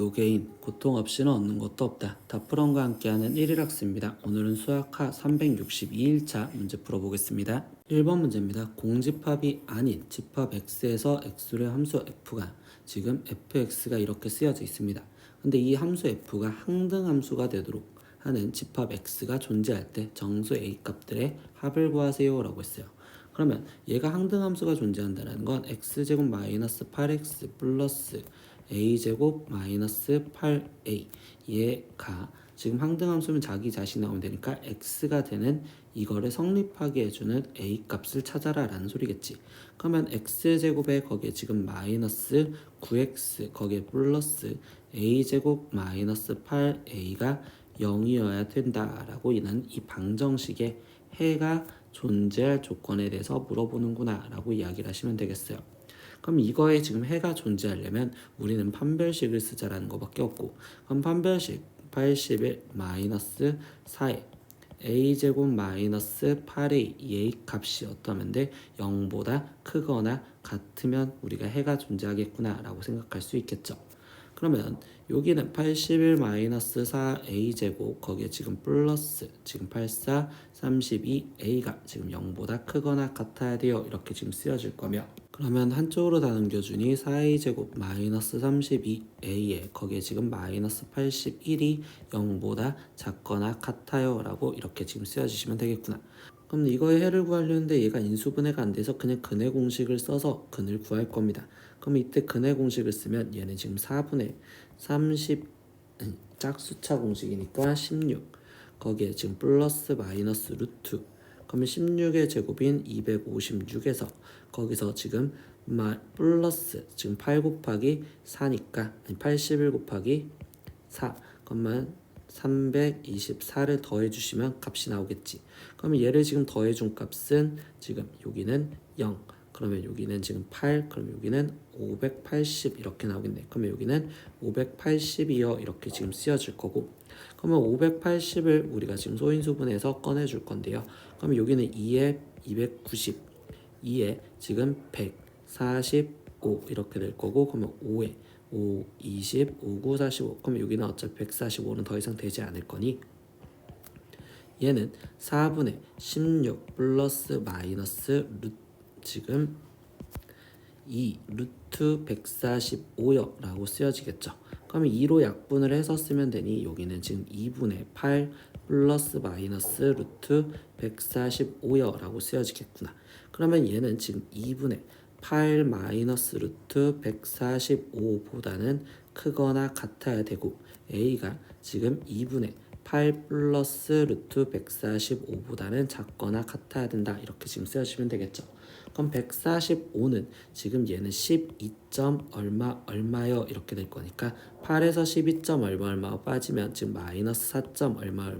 노게인, 고통 없이는 얻는 것도 없다. 다프런과 함께하는 1일 학습입니다. 오늘은 수학하 362일차 문제 풀어보겠습니다. 1번 문제입니다. 공집합이 아닌 집합 x에서 x의 함수 f가 지금 fx가 이렇게 쓰여져 있습니다. 근데 이 함수 f가 항등함수가 되도록 하는 집합 x가 존재할 때 정수 a 값들의 합을 구하세요 라고 했어요. 그러면 얘가 항등함수가 존재한다는 건 x제곱 마이너스 8x 플러스 a제곱 마이너스 8a 얘가 지금 항등함수면 자기 자신이 나오면 되니까 x가 되는 이거를 성립하게 해주는 a 값을 찾아라 라는 소리겠지. 그러면 x제곱에 거기에 지금 마이너스 9x 거기에 플러스 a제곱 마이너스 8a가 0이어야 된다라고 이는 이 방정식에 해가 존재할 조건에 대해서 물어보는구나 라고 이야기를 하시면 되겠어요. 그럼 이거에 지금 해가 존재하려면 우리는 판별식을 쓰자라는 것밖에 없고, 그럼 판별식 81 마이너스 4에 a제곱 마이너스 8의 a 값이 어떠면 돼? 0보다 크거나 같으면 우리가 해가 존재하겠구나 라고 생각할 수 있겠죠. 그러면 여기는 81 마이너스 4a제곱 거기에 지금 플러스 지금 84 32a가 지금 0보다 크거나 같아야 돼요 이렇게 지금 쓰여질 거며, 그러면 한쪽으로 다 넘겨주니 4a제곱 마이너스 32a에 거기에 지금 마이너스 81이 0보다 작거나 같아요 라고 이렇게 지금 쓰여주시면 되겠구나. 그럼 이거의 해를 구하려는데 얘가 인수분해가 안 돼서 그냥 근해 공식을 써서 근을 구할 겁니다. 그럼 이때 근해 공식을 쓰면 얘는 지금 4분의 30 짝수차 공식이니까 16 거기에 지금 플러스 마이너스 루트 그러면 16의 제곱인 256에서 거기서 지금 플러스 지금 8 곱하기 4니까 81 곱하기 4 그러면 324를 더해주시면 값이 나오겠지. 그러면 얘를 지금 더해준 값은 지금 여기는 0 그러면 여기는 지금 8 그럼 여기는 580 이렇게 나오겠네. 그러면 여기는 580이요 이렇게 지금 쓰여질 거고, 그러면 580을 우리가 지금 소인수분해서 꺼내줄 건데요. 그러면 여기는 2에 290 2에 지금 145 이렇게 될 거고, 그러면 5에 5, 20, 5, 9, 45 그러면 여기는 어차피 145는 더 이상 되지 않을 거니 얘는 4분의 16 플러스 마이너스 지금 2 루트 145요 라고 쓰여지겠죠. 그러면 2로 약분을 해서 쓰면 되니 여기는 지금 2분의 8 플러스 마이너스 루트 145요 라고 쓰여지겠구나. 그러면 얘는 지금 2분의 8 마이너스 루트 145보다는 크거나 같아야 되고, a가 지금 2분의 8 플러스 루트 145보다는 작거나 같아야 된다 이렇게 지금 쓰시면 되겠죠. 그럼 145는 지금 얘는 12점 얼마요 이렇게 될 거니까 8에서 12점 얼마 빠지면 지금 마이너스 4점 얼마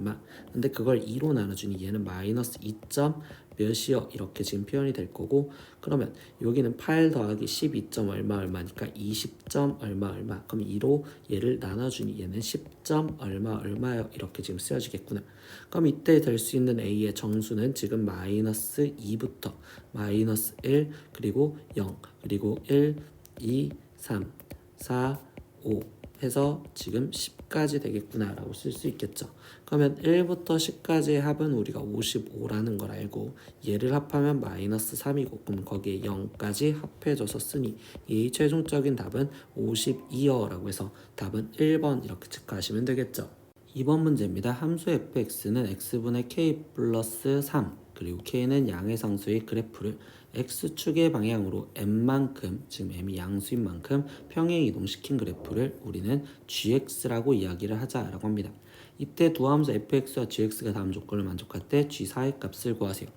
근데 그걸 2로 나눠주니 얘는 마이너스 2점 몇이요 이렇게 지금 표현이 될 거고, 그러면 여기는 8 더하기 12점 얼마니까 20점 얼마 그럼 2로 얘를 나눠주니 얘는 10점 얼마요 이렇게 지금 쓰여지겠구나. 그럼 이때 될 수 있는 a의 정수는 지금 마이너스 2부터 마이너스 1 그리고 0 그리고 1 2 3 4 5 해서 지금 10까지 되겠구나 라고 쓸 수 있겠죠. 그러면 1부터 10까지의 합은 우리가 55라는 걸 알고 얘를 합하면 마이너스 3이고 그럼 거기에 0까지 합해줘서 쓰니 이 최종적인 답은 52여 라고 해서 답은 1번 이렇게 체크하시면 되겠죠. 2번 문제입니다. 함수 fx는 x분의 k 플러스 3 그리고 k는 양의 상수의 그래프를 x축의 방향으로 m만큼 지금 m이 양수인 만큼 평행 이동시킨 그래프를 우리는 gx라고 이야기를 하자라고 합니다. 이때 두 함수 fx와 gx가 다음 조건을 만족할 때 g4의 값을 구하세요.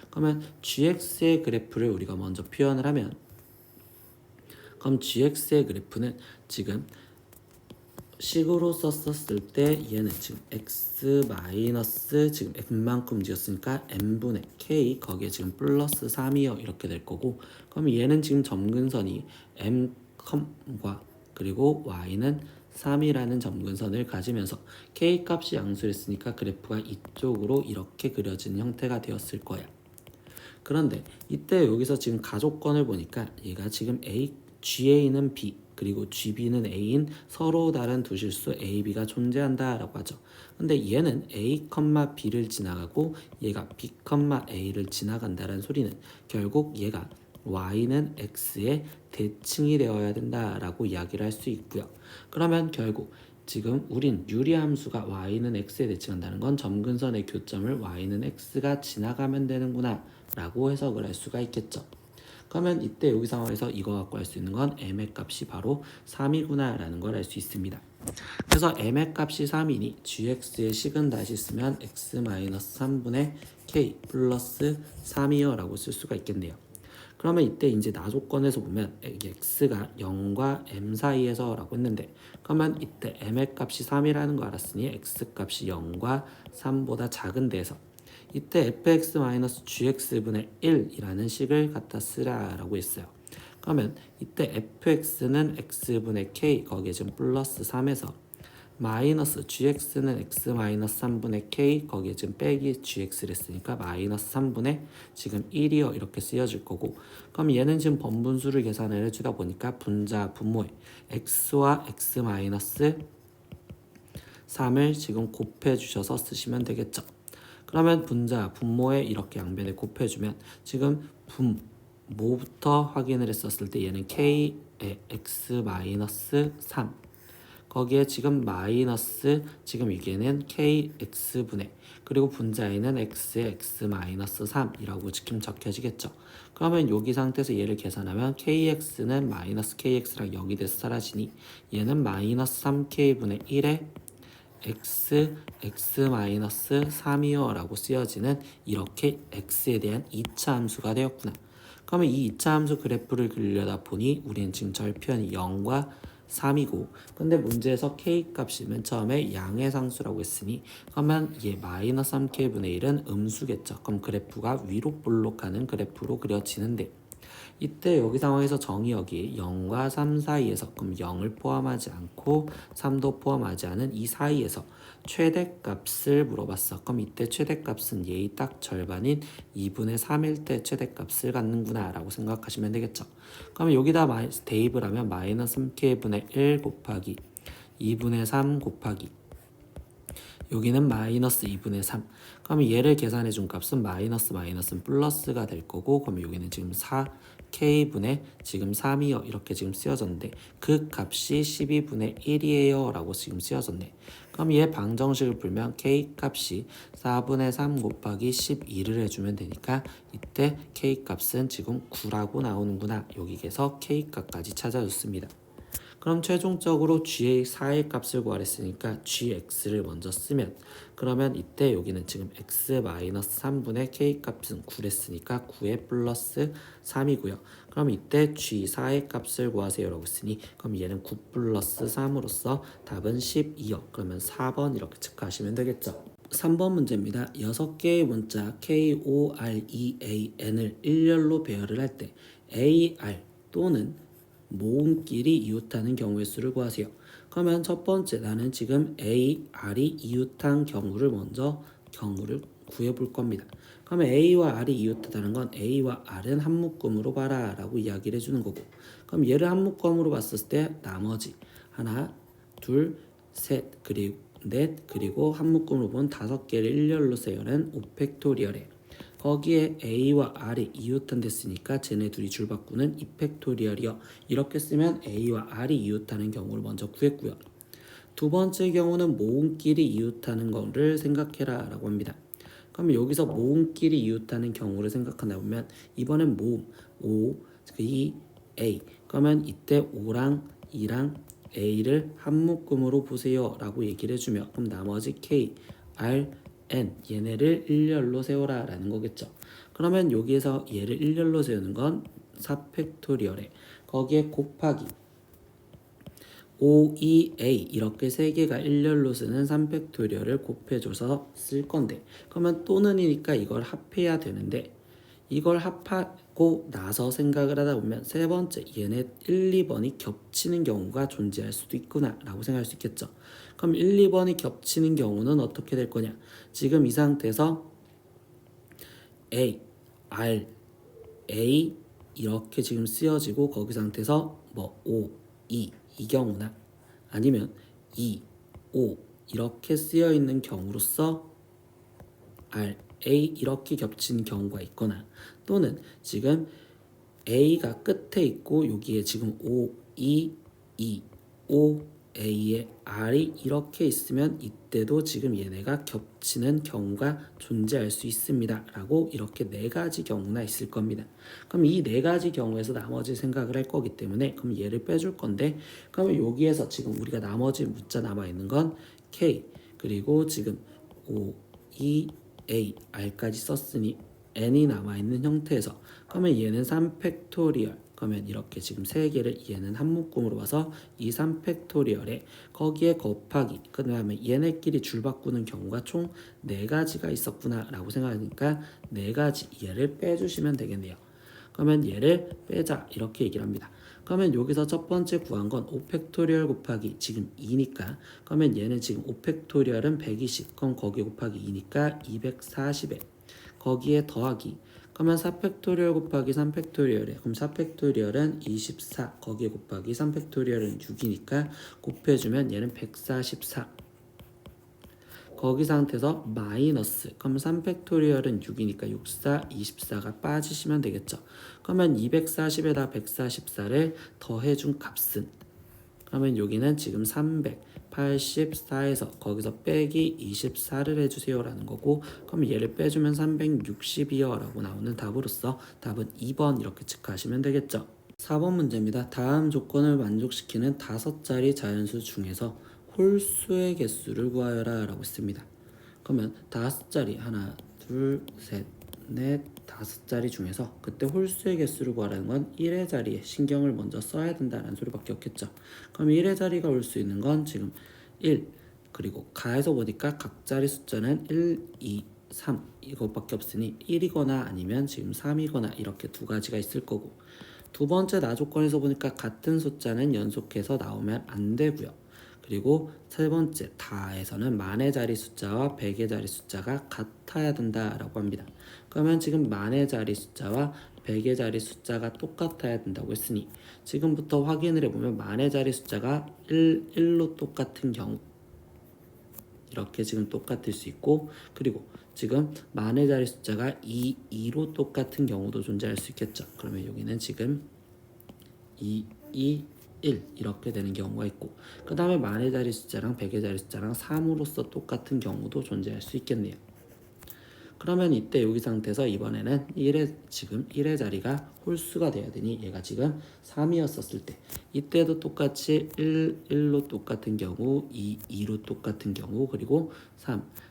그러면 gx의 그래프를 우리가 먼저 표현을 하면, 그럼 gx의 그래프는 지금 식으로 썼을 때 얘는 지금 x 마이너스 지금 m만큼 지었으니까 m분의 k 거기에 지금 플러스 3이요 이렇게 될 거고, 그럼 얘는 지금 점근선이 m과 그리고 y는 3이라는 점근선을 가지면서 k 값이 양수였으니까 그래프가 이쪽으로 이렇게 그려진 형태가 되었을 거야. 그런데 이때 여기서 지금 가족권을 보니까 얘가 지금 a, GA는 B 그리고 GB는 A인 서로 다른 두 실수 A, B가 존재한다 라고 하죠. 근데 얘는 A, B를 지나가고 얘가 B, A를 지나간다는 소리는 결국 얘가 Y는 X의 대칭이 되어야 된다라고 이야기를 할 수 있고요. 그러면 결국 지금 우린 유리함수가 Y는 X에 대칭한다는 건 점근선의 교점을 Y는 X가 지나가면 되는구나 라고 해석을 할 수가 있겠죠. 그러면 이때 여기 상황에서 이거 갖고 할 수 있는 건 m의 값이 바로 3이구나 라는 걸 알 수 있습니다. 그래서 m의 값이 3이니 gx의 식은 다시 쓰면 x-3분의 k 플러스 3이요 라고 쓸 수가 있겠네요. 그러면 이때 이제 나조건에서 보면 x가 0과 m 사이에서 라고 했는데, 그러면 이때 m의 값이 3이라는 거 알았으니 x 값이 0과 3보다 작은 데에서 이때 fx-gx분의 1이라는 식을 갖다 쓰라라고 했어요. 그러면 이때 fx는 x분의 k 거기에 지금 플러스 3에서 마이너스 gx는 x-3분의 k 거기에 지금 빼기 gx를 했으니까 마이너스 3분의 지금 1이요 이렇게 쓰여질 거고, 그럼 얘는 지금 번분수를 계산을 해주다 보니까 분자 분모에 x와 x-3을 지금 곱해 주셔서 쓰시면 되겠죠. 그러면 분자 분모에 이렇게 양변에 곱해주면 지금 분모부터 확인을 했었을 때 얘는 k의 x-3 거기에 지금 마이너스 지금 이게는 kx분의 그리고 분자에는 x의 x-3이라고 지금 적혀지겠죠. 그러면 여기 상태에서 얘를 계산하면 kx는 마이너스 kx랑 0이 돼서 사라지니 얘는 마이너스 3k분의 1에 x-3이요 라고 쓰여지는 이렇게 x에 대한 2차 함수가 되었구나. 그러면 이 2차 함수 그래프를 그리려다 보니 우리는 지금 절편이 0과 3이고, 근데 문제에서 k 값이 맨 처음에 양의 상수라고 했으니 그러면 얘 마이너스 3k분의 1은 음수겠죠. 그럼 그래프가 위로 볼록하는 그래프로 그려지는데, 이때 여기 상황에서 정의역이 0과 3 사이에서, 그럼 0을 포함하지 않고 3도 포함하지 않은 이 사이에서 최대값을 물어봤어. 그럼 이때 최대값은 얘의 딱 절반인 2분의 3일 때 최대값을 갖는구나 라고 생각하시면 되겠죠. 그럼 여기다 대입을 하면 마이너스 3k분의 1 곱하기 2분의 3 곱하기 여기는 마이너스 2분의 3. 그럼 얘를 계산해 준 값은 마이너스는 플러스가 될 거고, 그럼 여기는 지금 4k분의 지금 3이요 이렇게 지금 쓰여졌는데 그 값이 12분의 1이에요 라고 지금 쓰여졌네. 그럼 얘 방정식을 풀면 k 값이 4분의 3 곱하기 12를 해주면 되니까 이때 k 값은 지금 9라고 나오는구나. 여기에서 k 값까지 찾아줬습니다. 그럼 최종적으로 g의 4의 값을 구하랬으니까 gx를 먼저 쓰면, 그러면 이때 여기는 지금 x-3분의 k 값은 9랬으니까 9에 플러스 3이고요. 그럼 이때 g4의 값을 구하세요 라고 했으니 그럼 얘는 9 플러스 3으로서 답은 12요. 그러면 4번 이렇게 체크하시면 되겠죠. 3번 문제입니다. 6개의 문자 K, O, R, E, A, N을 일렬로 배열을 할 때 A, R 또는 모음끼리 이웃하는 경우의 수를 구하세요. 그러면 첫 번째 나는 지금 A, R이 이웃한 경우를 구해 볼 겁니다. 그러면 A와 R이 이웃하다는 건 A와 R은 한 묶음으로 봐라 라고 이야기를 해주는 거고, 그럼 얘를 한 묶음으로 봤을 때 나머지 하나, 둘, 셋, 그리고 넷, 그리고 한 묶음으로 본 5개를 일렬로 세우는 5팩토리얼에 거기에 A와 R이 이웃한 됐으니까 쟤네 둘이 줄 바꾸는 2팩토리얼이요. 이렇게 쓰면 A와 R이 이웃하는 경우를 먼저 구했고요. 두 번째 경우는 모음끼리 이웃하는 거를 생각해라 라고 합니다. 그럼 여기서 모음끼리 이웃하는 경우를 생각하다 보면 이번엔 모음 O, E, A 그러면 이때 O랑 E랑 A를 한 묶음으로 보세요 라고 얘기를 해주며, 그럼 나머지 K, R, N 얘네를 일렬로 세워라 라는 거겠죠. 그러면 여기에서 얘를 일렬로 세우는 건 4팩토리얼에 거기에 곱하기 O, E, A 이렇게 세 개가 일렬로 쓰는 3팩토리얼을 곱해줘서 쓸 건데, 그러면 또는이니까 이걸 합해야 되는데 이걸 합하고 나서 생각을 하다 보면 세 번째 얘네 1, 2번이 겹치는 경우가 존재할 수도 있구나 라고 생각할 수 있겠죠. 그럼 1, 2번이 겹치는 경우는 어떻게 될 거냐. 지금 이 상태에서 A, R, A 이렇게 지금 쓰여지고 거기 상태에서 뭐 O, 이 경우나 아니면 2, 5 이렇게 쓰여 있는 경우로서 R, A 이렇게 겹친 경우가 있거나 또는 지금 A가 끝에 있고 여기에 지금 5, 2, 2, 5, A에 R이 이렇게 있으면 이때도 지금 얘네가 겹치는 경우가 존재할 수 있습니다 라고 이렇게 네 가지 경우나 있을 겁니다. 그럼 이 네 가지 경우에서 나머지 생각을 할 거기 때문에 그럼 얘를 빼줄 건데 그러면 여기에서 지금 우리가 나머지 문자 남아있는 건 K 그리고 지금 5, 2, A, R까지 썼으니 n이 남아있는 형태에서 그러면 얘는 3팩토리얼 그러면 이렇게 지금 세 개를 얘는 한 묶음으로 봐서 이 3팩토리얼에 거기에 곱하기 그 다음에 얘네끼리 줄 바꾸는 경우가 총 4가지가 있었구나 라고 생각하니까 4가지 얘를 빼주시면 되겠네요. 그러면 얘를 빼자 이렇게 얘기를 합니다. 그러면 여기서 첫 번째 구한 건 5팩토리얼 곱하기 지금 2니까 그러면 얘는 지금 5팩토리얼은 120 그럼 거기 곱하기 2니까 240에 거기에 더하기 그러면 4팩토리얼 곱하기 3팩토리얼에 그럼 4팩토리얼은 24 거기에 곱하기 3팩토리얼은 6이니까 곱해주면 얘는 144 거기 상태에서 마이너스 그럼 3팩토리얼은 6이니까 6, 4, 24가 빠지시면 되겠죠. 그러면 240에다 144를 더해준 값은 그러면 여기는 지금 384에서 거기서 빼기 24를 해주세요 라는 거고 그럼 얘를 빼주면 360이요 라고 나오는 답으로서 답은 2번 이렇게 체크하시면 되겠죠. 4번 문제입니다. 다음 조건을 만족시키는 5자리 자연수 중에서 홀수의 개수를 구하여라 라고 했습니다. 그러면 5자리 하나 둘 셋 넷 5자리 중에서 그때 홀수의 개수를 구하라는 건 1의 자리에 신경을 먼저 써야 된다는 소리밖에 없겠죠. 그럼 1의 자리가 올 수 있는 건 지금 1 그리고 가에서 보니까 각 자리 숫자는 1, 2, 3 이것밖에 없으니 1이거나 아니면 지금 3이거나 이렇게 두 가지가 있을 거고 두 번째 나 조건에서 보니까 같은 숫자는 연속해서 나오면 안 되고요. 그리고 세 번째 다에서는 만의 자리 숫자와 백의 자리 숫자가 같아야 된다라고 합니다. 그러면 지금 만의 자리 숫자와 백의 자리 숫자가 똑같아야 된다고 했으니 지금부터 확인을 해보면 만의 자리 숫자가 1로 똑같은 경우 이렇게 지금 똑같을 수 있고 그리고 지금 만의 자리 숫자가 2로 똑같은 경우도 존재할 수 있겠죠. 그러면 여기는 지금 1 이렇게 되는 경우가 있고 그 다음에 만의 자리 숫자랑 백의 자리 숫자랑 3으로서 똑같은 경우도 존재할 수 있겠네요. 그러면 이때 여기 상태에서 이번에는 1의 자리가 홀수가 돼야 되니 얘가 지금 3이었었을 때 이때도 똑같이 1로 똑같은 경우 2로 똑같은 경우 그리고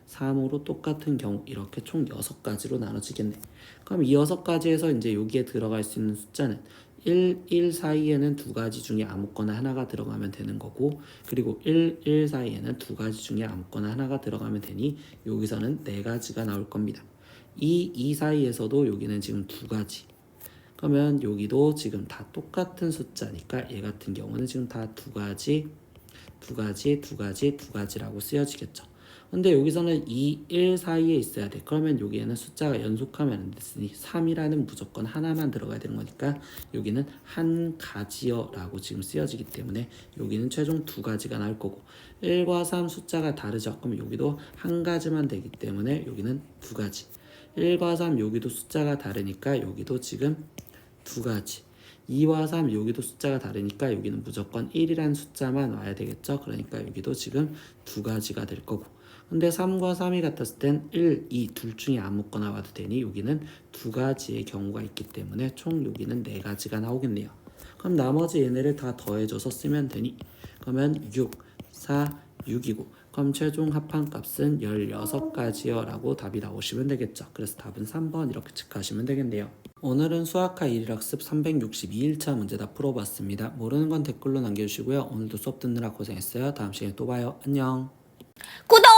3으로 똑같은 경우 이렇게 총 6가지로 나눠지겠네. 그럼 이 6가지에서 이제 여기에 들어갈 수 있는 숫자는 1 사이에는 두 가지 중에 아무거나 하나가 들어가면 되는 거고 그리고 1 사이에는 두 가지 중에 아무거나 하나가 들어가면 되니 여기서는 네 가지가 나올 겁니다. 2 사이에서도 여기는 지금 두 가지 그러면 여기도 지금 다 똑같은 숫자니까 얘 같은 경우는 지금 다 두 가지라고 쓰여지겠죠. 근데 여기서는 2, 1 사이에 있어야 돼. 그러면 여기에는 숫자가 연속하면 안 됐으니 3이라는 무조건 하나만 들어가야 되는 거니까 여기는 한 가지여 라고 지금 쓰여지기 때문에 여기는 최종 두 가지가 나올 거고 1과 3 숫자가 다르죠. 그럼 여기도 한 가지만 되기 때문에 여기는 두 가지 1과 3 여기도 숫자가 다르니까 여기도 지금 두 가지 2와 3 여기도 숫자가 다르니까 여기는 무조건 1이라는 숫자만 와야 되겠죠. 그러니까 여기도 지금 두 가지가 될 거고 근데 3과 3이 같았을 땐 1, 2 둘 중에 아무거나 와도 되니 여기는 두 가지의 경우가 있기 때문에 총 여기는 네 가지가 나오겠네요. 그럼 나머지 얘네를 다 더해줘서 쓰면 되니 그러면 6, 4, 6이고 그럼 최종 합한 값은 16가지요 라고 답이 나오시면 되겠죠. 그래서 답은 3번 이렇게 체크하시면 되겠네요. 오늘은 수학하 1일학습 362일차 문제 다 풀어봤습니다. 모르는 건 댓글로 남겨주시고요. 오늘도 수업 듣느라 고생했어요. 다음 시간에 또 봐요. 안녕. 구독!